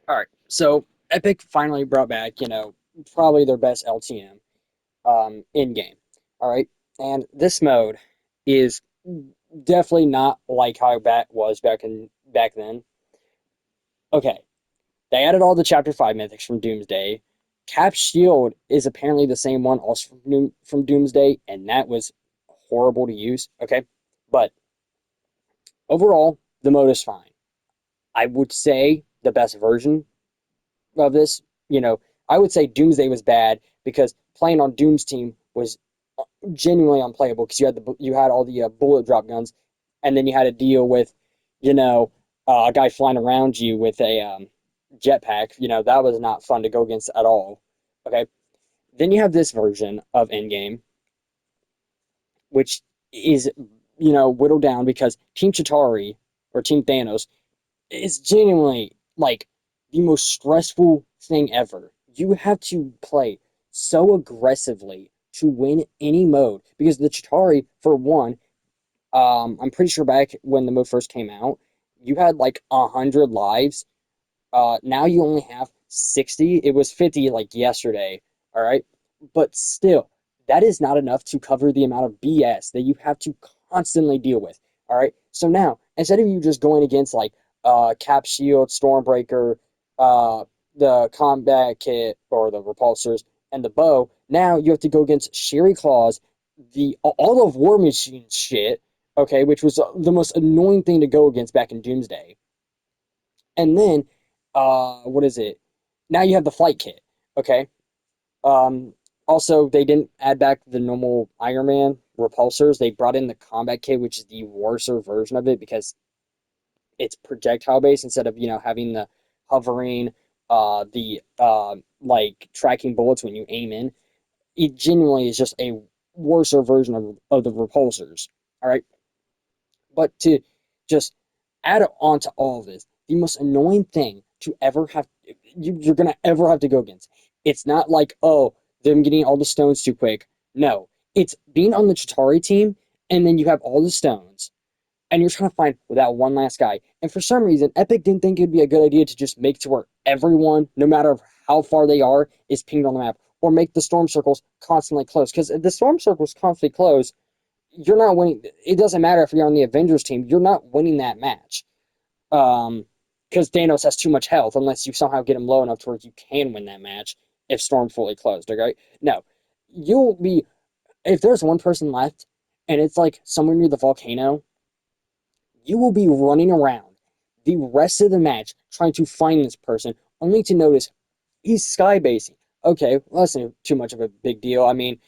All right, so Epic finally brought back, probably their best LTM in game. All right, and this mode is definitely not like how Bat was back then. Okay, they added all the Chapter 5 mythics from Doomsday. Cap Shield is apparently the same one also from Doomsday, and that was horrible to use. Okay, but overall, the mode is fine. I would say the best version of this, you know, I would say Doomsday was bad because playing on Doom's team was genuinely unplayable because you had all the bullet drop guns, and then you had to deal with, you know, a guy flying around you with a jetpack. That was not fun to go against at all. Okay, then you have this version of Endgame, which is whittled down because Team Chitari or Team Thanos is genuinely like the most stressful thing ever. You have to play so aggressively to win any mode because the Chitari, for one, I'm pretty sure back when the mode first came out, you had like 100 lives. Now you only have 60. It was 50 like yesterday. All right. But still, that is not enough to cover the amount of BS that you have to constantly deal with. All right. So now, instead of you just going against like Cap Shield, Stormbreaker, uh, the combat kit or the repulsors and the bow, now you have to go against Sherry Claws, the all of War Machine shit, okay, which was the most annoying thing to go against back in Doomsday. And then, what is it? Now you have the flight kit. Okay. Um, Also, they didn't add back the normal Iron Man repulsors. They brought in the combat kit, which is the worser version of it because it's projectile based instead of having the hovering, the like tracking bullets when you aim in. It genuinely is just a worser version of the repulsors. All right. But to just add on to all of this, the most annoying thing to ever have you're gonna ever have to go against. It's not like, oh, them getting all the stones too quick. No. It's being on the Chitari team, and then you have all the stones, and you're trying to find that one last guy. And for some reason, Epic didn't think it'd be a good idea to just make to where everyone, no matter how far they are, is pinged on the map, or make the storm circles constantly close. Because if the storm circles constantly close, you're not winning. It doesn't matter if you're on the Avengers team, you're not winning that match. Um, because Thanos has too much health unless you somehow get him low enough to where you can win that match if Storm fully closed. Okay, no, you'll be if there's one person left and it's like somewhere near the volcano, you will be running around the rest of the match trying to find this person, only to notice he's skybasing. Okay, well, that's not too much of a big deal. I mean,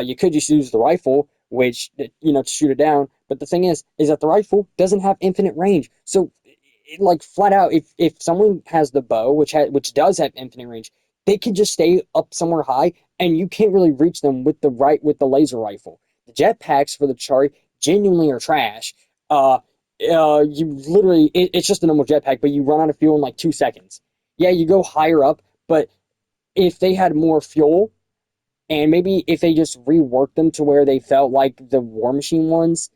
you could just use the rifle, which to shoot it down. But the thing is that the rifle doesn't have infinite range. So, like flat out, if someone has the bow, which does have infinite range, they could just stay up somewhere high, and you can't really reach them with the laser rifle. The jetpacks for the Chari genuinely are trash. You literally it's just a normal jetpack, but you run out of fuel in like 2 seconds. Yeah, you go higher up, but if they had more fuel and maybe if they just reworked them to where they felt like the War Machine ones,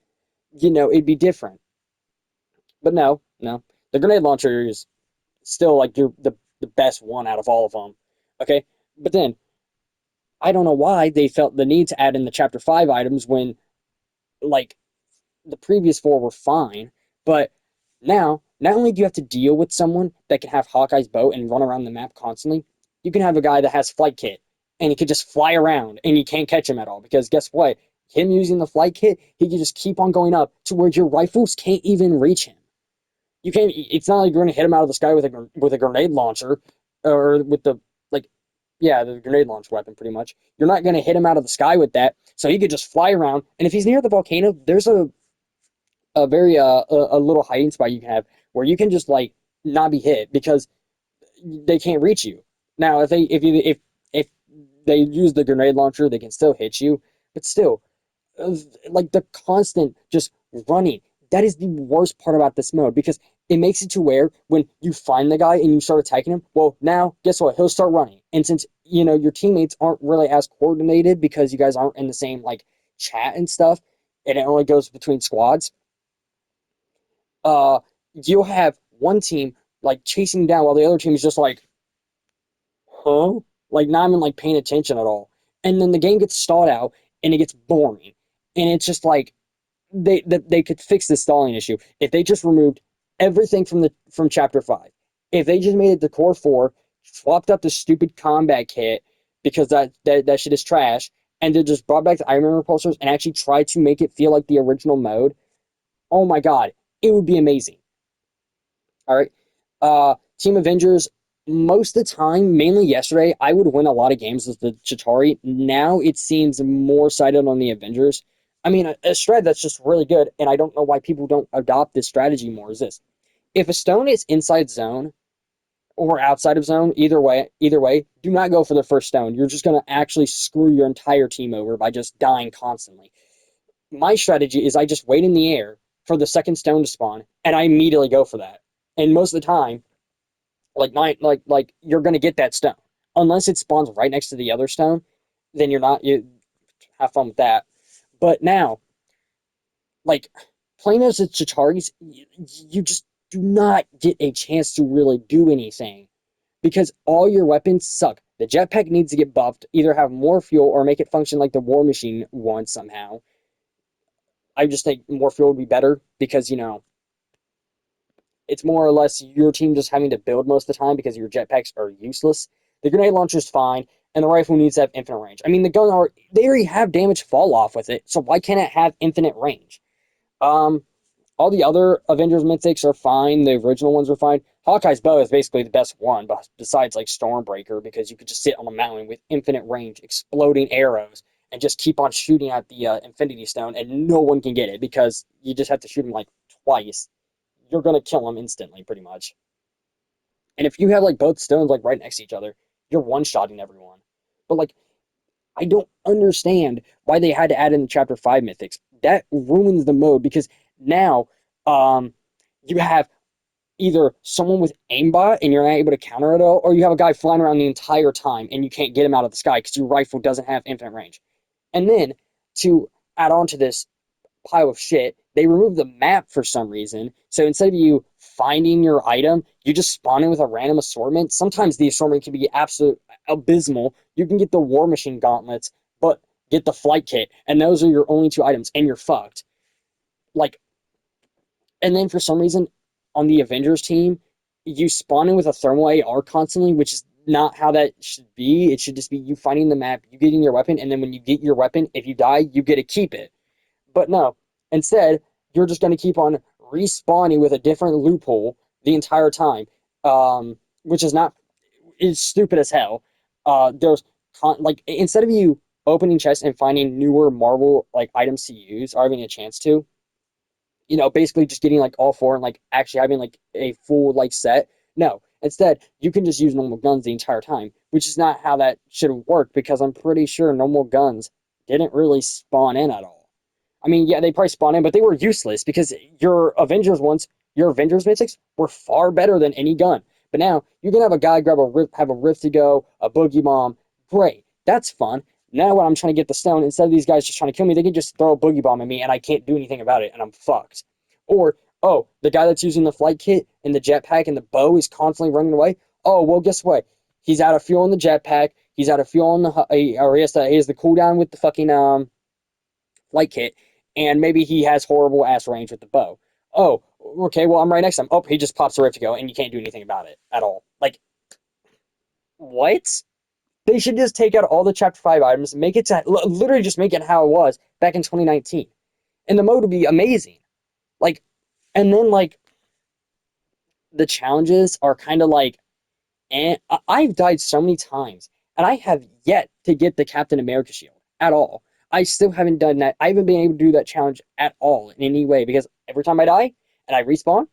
it'd be different. But no, no. The grenade launcher is still like the best one out of all of them. Okay? But then I don't know why they felt the need to add in the chapter 5 items when like the previous four were fine, but now not only do you have to deal with someone that can have Hawkeye's boat and run around the map constantly, you can have a guy that has flight kit and he could just fly around and you can't catch him at all because guess what? Him using the flight kit, he can just keep on going up to where your rifles can't even reach him. You can't. It's not like you're going to hit him out of the sky with a grenade launcher or with the like yeah, the grenade launch weapon, pretty much. You're not going to hit him out of the sky with that, so he could just fly around. And if he's near the volcano, there's a very a little hiding spot you can have where you can just like not be hit because they can't reach you. Now, if they use the grenade launcher, they can still hit you, but still, like the constant just running. That is the worst part about this mode because it makes it to where when you find the guy and you start attacking him, well, now guess what? He'll start running, and since your teammates aren't really as coordinated because you guys aren't in the same like chat and stuff, and it only goes between squads, uh, you'll have one team like chasing you down while the other team is just like, huh? Like not even like paying attention at all. And then the game gets stalled out and it gets boring. And it's just like they could fix the stalling issue if they just removed everything from chapter 5. If they just made it the core 4, swapped up the stupid combat kit because that shit is trash, and then just brought back the Iron Man repulsors and actually tried to make it feel like the original mode, oh my god, it would be amazing. All right. Team Avengers, most of the time, mainly yesterday, I would win a lot of games with the Chitauri. Now it seems more sided on the Avengers. I mean, a strat that's just really good, and I don't know why people don't adopt this strategy more, is this. If a stone is inside zone or outside of zone, either way, do not go for the first stone. You're just gonna actually screw your entire team over by just dying constantly. My strategy is I just wait in the air for the second stone to spawn, and I immediately go for that. And most of the time, like you're gonna get that stone unless it spawns right next to the other stone. Then you're not. You have fun with that. But now, like playing as the Chitaris, you just do not get a chance to really do anything because all your weapons suck. The jetpack needs to get buffed, either have more fuel or make it function like the war machine once somehow. I just think more fuel would be better because it's more or less your team just having to build most of the time because your jetpacks are useless. The grenade launcher's fine, and the rifle needs to have infinite range. I mean, they already have damage fall off with it, so why can't it have infinite range? Um, all the other Avengers mythics are fine. The original ones are fine. Hawkeye's bow is basically the best one, besides like Stormbreaker, because you could just sit on a mountain with infinite range, exploding arrows, and just keep on shooting at the Infinity Stone, and no one can get it because you just have to shoot him like twice. You're gonna kill him instantly, pretty much. And if you have like both stones like right next to each other, you're one-shotting everyone. But like, I don't understand why they had to add in the chapter 5 mythics. That ruins the mode because now um you have either someone with aimbot and you're not able to counter it all, or you have a guy flying around the entire time and you can't get him out of the sky because your rifle doesn't have infinite range. And then to add on to this, pile of shit. They removed the map for some reason. So instead of you finding your item, you just spawn in with a random assortment. Sometimes the assortment can be absolute abysmal. You can get the War Machine gauntlets, but get the flight kit, and those are your only two items, and you're fucked. Like, and then for some reason, on the Avengers team, you spawn in with a thermal AR constantly, which is not how that should be. It should just be you finding the map, you getting your weapon, and then when you get your weapon, if you die, you get to keep it. But no, instead, you're just going to keep on respawning with a different loophole the entire time, which is not is stupid as hell. There's like instead of you opening chests and finding newer Marvel like items to use or having a chance to, basically just getting like all four and like actually having like a full like set. No, instead you can just use normal guns the entire time, which is not how that should work because I'm pretty sure normal guns didn't really spawn in at all. I mean, yeah, they probably spawned in, but they were useless because your Avengers mythics were far better than any gun. But now you can have a guy grab have a rift to go, a boogie bomb. Great, that's fun. Now when I'm trying to get the stone, instead of these guys just trying to kill me, they can just throw a boogie bomb at me and I can't do anything about it and I'm fucked. Or, oh, the guy that's using the flight kit and the jetpack and the bow is constantly running away. Oh, well, guess what? He's out of fuel in the jetpack. He's out of fuel on or he has the cooldown with the fucking flight kit, and maybe he has horrible ass range with the bow. Oh, okay, well, I'm right next to him. Oh, he just pops a rift to go, and you can't do anything about it at all. Like, what? They should just take out all the Chapter 5 items, make it to literally just make it how it was back in 2019. And the mode would be amazing. Like, and then, like, the challenges are kind of like, and I've died so many times, and I have yet to get the Captain America shield at all. I still haven't done that. I haven't been able to do that challenge at all in any way because every time I die and I respawn,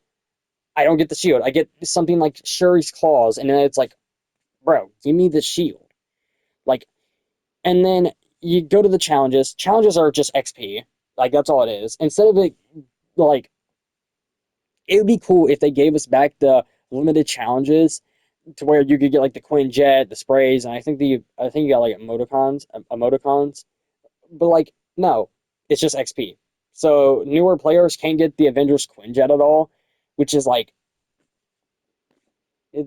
I don't get the shield. I get something like Shuri's claws, and then it's like, bro, give me the shield. Like, and then you go to the challenges. Challenges are just XP. Like that's all it is. Instead of it, like, it would be cool if they gave us back the limited challenges to where you could get like the Quinjet, the sprays, and I think you got like emoticons. But like no, it's just XP. So newer players can't get the Avengers Quinjet at all, which is like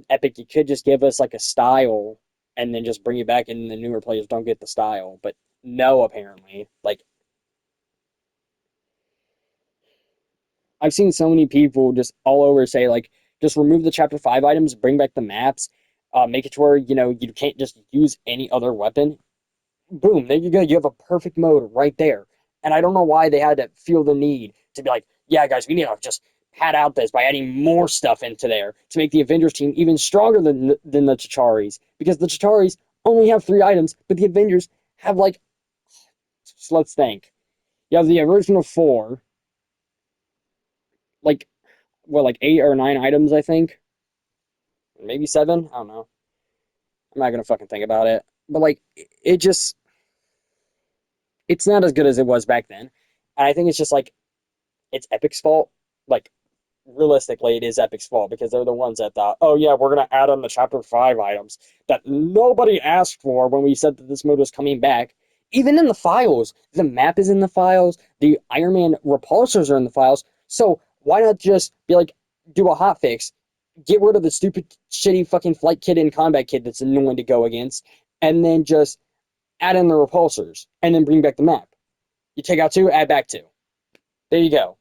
Epic, you could just give us like a style and then just bring it back, and the newer players don't get the style. But no, apparently, like I've seen so many people just all over say like just remove the chapter 5 items, bring back the maps, make it to where you can't just use any other weapon. Boom, there you go. You have a perfect mode right there. And I don't know why they had to feel the need to be like, yeah, guys, we need to just pad out this by adding more stuff into there to make the Avengers team even stronger than the Chitaris. Because the Chitaris only have 3 items, but the Avengers have like, so let's think. You have the original 4, like, what, like 8 or 9 items, I think? Maybe 7? I don't know. I'm not gonna fucking think about it. But like, it just, it's not as good as it was back then. And I think it's just like, it's Epic's fault. Like, realistically, it is Epic's fault because they're the ones that thought, oh yeah, we're gonna add on the chapter 5 items that nobody asked for when we said that this mode was coming back. Even in the files, the map is in the files, the Iron Man repulsors are in the files. So why not just be like, do a hot fix, get rid of the stupid, shitty fucking flight kit and combat kit that's annoying to go against, and then just add in the repulsors and then bring back the map. You take out 2, add back 2. There you go.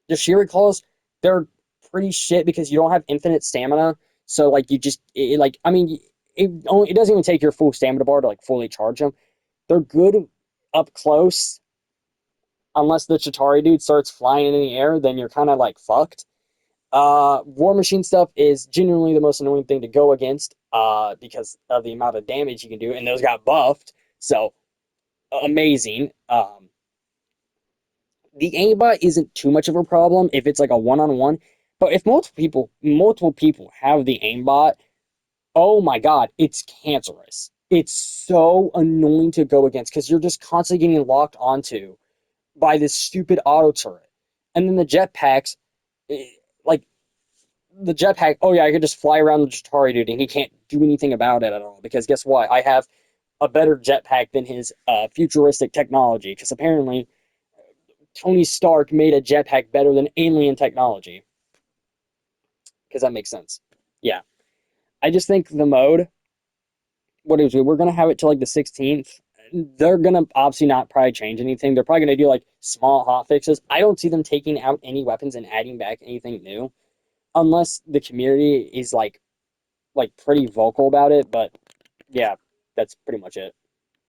The sheer recalls, they're pretty shit because you don't have infinite stamina. So like you just like I mean it doesn't even take your full stamina bar to like fully charge them. They're good up close unless the Chitari dude starts flying in the air, then you're kind of like fucked. War Machine stuff is genuinely the most annoying thing to go against because of the amount of damage you can do, and those got buffed, so amazing. The aimbot isn't too much of a problem if it's like a one-on-one, but if multiple people have the aimbot, oh my god, it's cancerous. It's so annoying to go against because you're just constantly getting locked onto by this stupid auto turret. And then the jetpacks, eh, like the jetpack, oh yeah, I could just fly around the Jatari dude and he can't do anything about it at all because guess what? I have a better jetpack than his futuristic technology because apparently Tony Stark made a jetpack better than alien technology because that makes sense. Yeah, I just think the mode. What is it? We're gonna have it till like the 16th. They're gonna obviously not probably change anything. They're probably gonna do like small hot fixes. I don't see them taking out any weapons and adding back anything new, unless the community is like pretty vocal about it. But yeah, that's pretty much it.